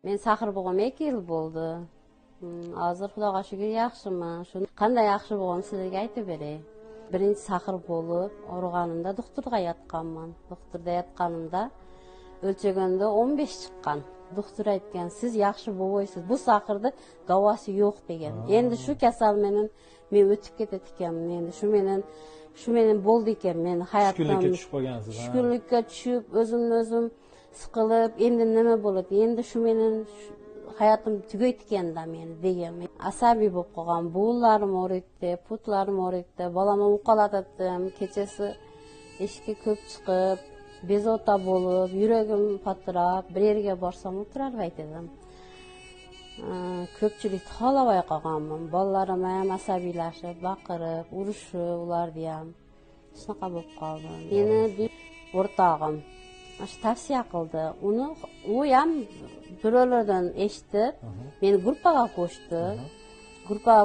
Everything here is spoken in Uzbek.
Men sahir bo'lg'im 2 yil bo'ldi. Hozir Xudoga shukr yaxshiman. Shuni qanday yaxshi bo'lgan sizlarga aytib beray. Birinchi sahir bo'lib, og'riganimda doktorga yotganman. Doktorda yotganimda o'lchaganda 15 chiqqan. Doktor aytgan, siz yaxshi bo'lmaysiz. Bu sahirda davosi yo'q degan. Endi shu kasal men o'tib ketadi ekanman. Endi shu menen bo'ldi ekan. Men hayotdan tushkunlikka tushib qolgansiz. Tushkunlikka tushib, o'zim siqilib, endi nima bo'ladi? Endi shu menen hayotim tugaydi ekanda meni degan. Asabiy bo'lib qolgan, bo'g'inlarim og'riydi, putlarim og'riydi, bolamni uqaladim, kechasi eshikka ko'p chiqib, bezovta bo'lib, yuragim patirab, bir yerga borsam o'tirarmaydi edim. Ko'pchilikni xohlamay qolganman. Bolalarim ham asabiylashib, baqirib, urushib, ularni ham shunaqa bo'lib qoldi. Meni o'rtog'im shu tavsiya qildi. U ham birovlardan eshitib, meni gruppaga qo'shdi. Gruppaga